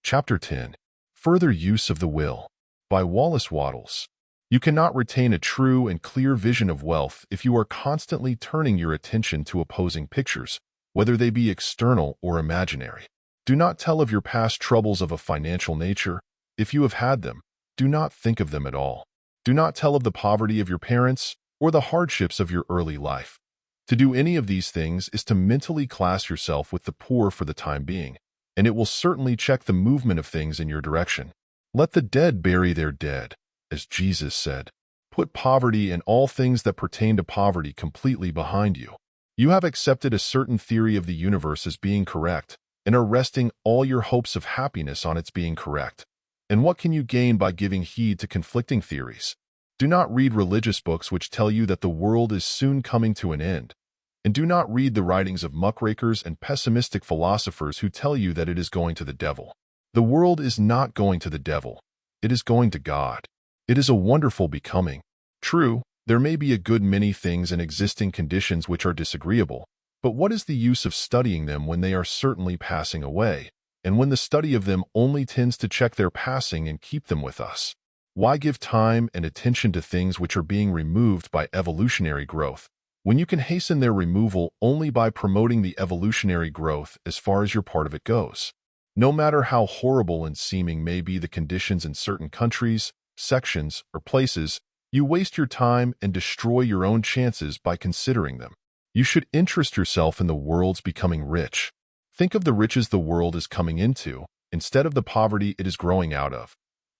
Chapter 10. Further Use of the Will. By Wallace Wattles. You cannot retain a true and clear vision of wealth if you are constantly turning your attention to opposing pictures, whether they be external or imaginary. Do not tell of your past troubles of a financial nature. If you have had them, do not think of them at all. Do not tell of the poverty of your parents or the hardships of your early life. To do any of these things is to mentally class yourself with the poor for the time being, and it will certainly check the movement of things in your direction. Let the dead bury their dead, as Jesus said. Put poverty and all things that pertain to poverty completely behind you. You have accepted a certain theory of the universe as being correct, and are resting all your hopes of happiness on its being correct. And what can you gain by giving heed to conflicting theories? Do not read religious books which tell you that the world is soon coming to an end. And do not read the writings of muckrakers and pessimistic philosophers who tell you that it is going to the devil. The world is not going to the devil. It is going to God. It is a wonderful becoming. True, there may be a good many things in existing conditions which are disagreeable, but what is the use of studying them when they are certainly passing away, and when the study of them only tends to check their passing and keep them with us? Why give time and attention to things which are being removed by evolutionary growth, when you can hasten their removal only by promoting the evolutionary growth as far as your part of it goes? No matter how horrible and seeming may be the conditions in certain countries, sections, or places, you waste your time and destroy your own chances by considering them. You should interest yourself in the world's becoming rich. Think of the riches the world is coming into, instead of the poverty it is growing out of.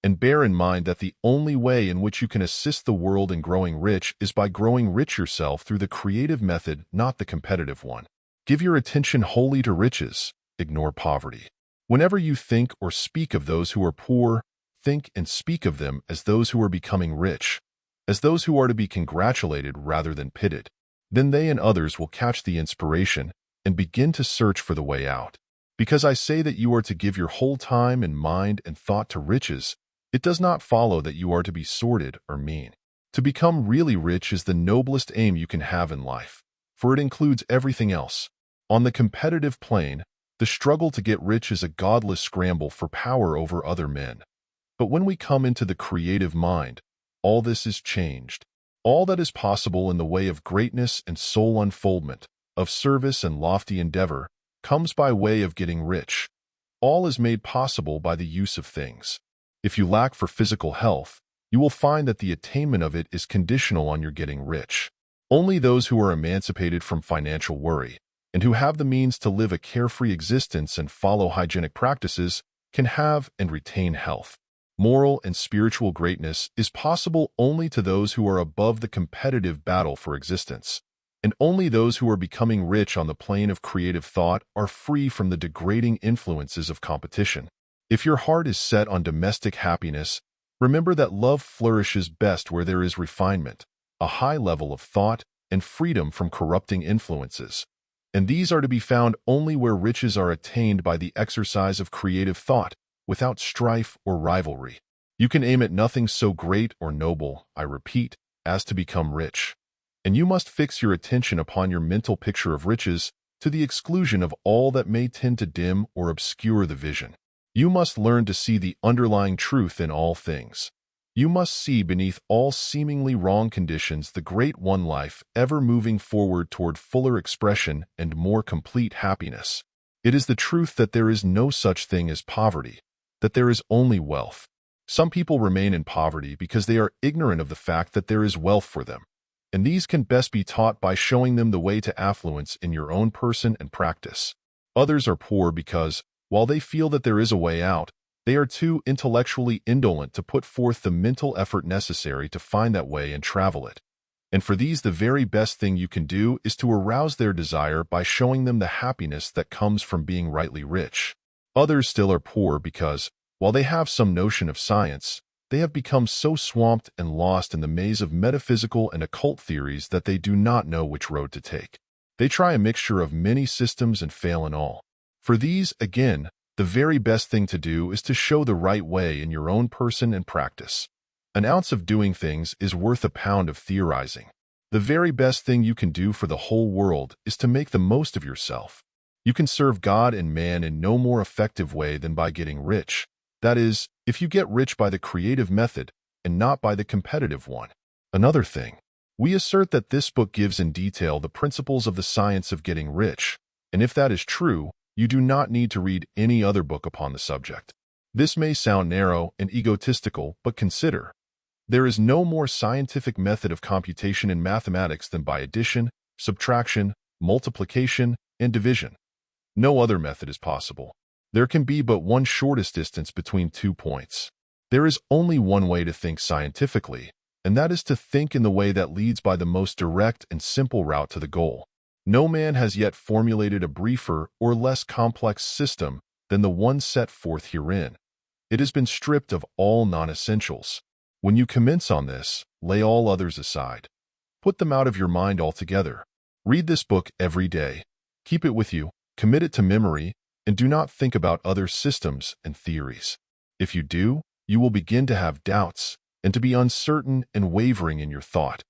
And bear in mind that the only way in which you can assist the world in growing rich is by growing rich yourself through the creative method, not the competitive one. Give your attention wholly to riches. Ignore poverty. Whenever you think or speak of those who are poor, think and speak of them as those who are becoming rich, as those who are to be congratulated rather than pitied. Then they and others will catch the inspiration and begin to search for the way out. Because I say that you are to give your whole time and mind and thought to riches, it does not follow that you are to be sordid or mean. To become really rich is the noblest aim you can have in life, for it includes everything else. On the competitive plane, the struggle to get rich is a godless scramble for power over other men. But when we come into the creative mind, all this is changed. All that is possible in the way of greatness and soul unfoldment, of service and lofty endeavor, comes by way of getting rich. All is made possible by the use of things. If you lack for physical health, you will find that the attainment of it is conditional on your getting rich. Only those who are emancipated from financial worry, and who have the means to live a carefree existence and follow hygienic practices, can have and retain health. Moral and spiritual greatness is possible only to those who are above the competitive battle for existence, and only those who are becoming rich on the plane of creative thought are free from the degrading influences of competition. If your heart is set on domestic happiness, remember that love flourishes best where there is refinement, a high level of thought, and freedom from corrupting influences. And these are to be found only where riches are attained by the exercise of creative thought, without strife or rivalry. You can aim at nothing so great or noble, I repeat, as to become rich. And you must fix your attention upon your mental picture of riches to the exclusion of all that may tend to dim or obscure the vision. You must learn to see the underlying truth in all things. You must see beneath all seemingly wrong conditions the great one life ever moving forward toward fuller expression and more complete happiness. It is the truth that there is no such thing as poverty, that there is only wealth. Some people remain in poverty because they are ignorant of the fact that there is wealth for them, and these can best be taught by showing them the way to affluence in your own person and practice. Others are poor because, while they feel that there is a way out, they are too intellectually indolent to put forth the mental effort necessary to find that way and travel it. And for these the very best thing you can do is to arouse their desire by showing them the happiness that comes from being rightly rich. Others still are poor because, while they have some notion of science, they have become so swamped and lost in the maze of metaphysical and occult theories that they do not know which road to take. They try a mixture of many systems and fail in all. For these, again, the very best thing to do is to show the right way in your own person and practice. An ounce of doing things is worth a pound of theorizing. The very best thing you can do for the whole world is to make the most of yourself. You can serve God and man in no more effective way than by getting rich. That is, if you get rich by the creative method and not by the competitive one. Another thing, we assert that this book gives in detail the principles of the science of getting rich, and if that is true, you do not need to read any other book upon the subject. This may sound narrow and egotistical, but consider, there is no more scientific method of computation in mathematics than by addition, subtraction, multiplication, and division. No other method is possible. There can be but one shortest distance between 2 points. There is only one way to think scientifically, and that is to think in the way that leads by the most direct and simple route to the goal. No man has yet formulated a briefer or less complex system than the one set forth herein. It has been stripped of all non-essentials. When you commence on this, lay all others aside. Put them out of your mind altogether. Read this book every day. Keep it with you, commit it to memory, and do not think about other systems and theories. If you do, you will begin to have doubts and to be uncertain and wavering in your thought,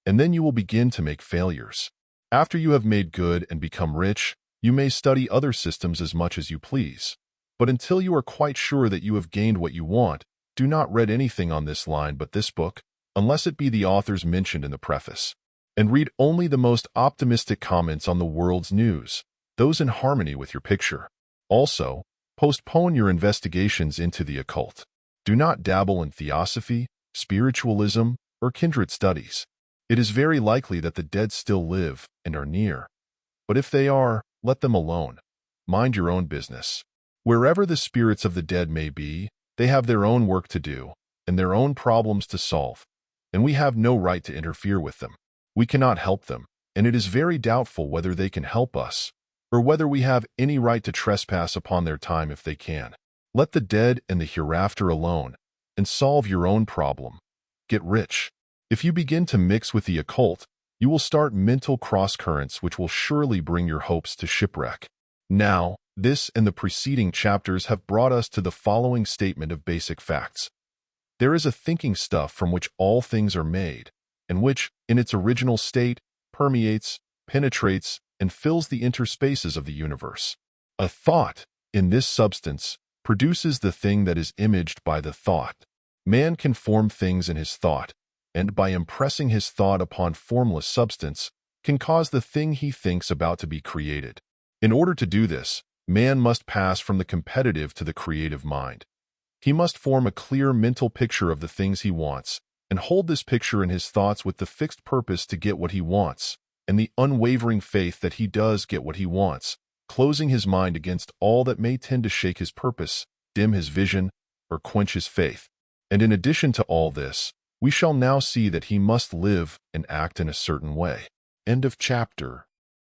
and then you will begin to make failures. After you have made good and become rich, you may study other systems as much as you please. But until you are quite sure that you have gained what you want, do not read anything on this line but this book, unless it be the authors mentioned in the preface. And read only the most optimistic comments on the world's news, those in harmony with your picture. Also, postpone your investigations into the occult. Do not dabble in theosophy, spiritualism, or kindred studies. It is very likely that the dead still live and are near. But if they are, let them alone. Mind your own business. Wherever the spirits of the dead may be, they have their own work to do and their own problems to solve, and we have no right to interfere with them. We cannot help them, and it is very doubtful whether they can help us, or whether we have any right to trespass upon their time if they can. Let the dead and the hereafter alone, and solve your own problem. Get rich. If you begin to mix with the occult, you will start mental cross-currents which will surely bring your hopes to shipwreck. Now, this and the preceding chapters have brought us to the following statement of basic facts. There is a thinking stuff from which all things are made, and which, in its original state, permeates, penetrates, and fills the interspaces of the universe. A thought, in this substance, produces the thing that is imaged by the thought. Man can form things in his thought, and by impressing his thought upon formless substance, can cause the thing he thinks about to be created. In order to do this, man must pass from the competitive to the creative mind. He must form a clear mental picture of the things he wants, and hold this picture in his thoughts with the fixed purpose to get what he wants, and the unwavering faith that he does get what he wants, closing his mind against all that may tend to shake his purpose, dim his vision, or quench his faith. And in addition to all this, we shall now see that he must live and act in a certain way. End of chapter.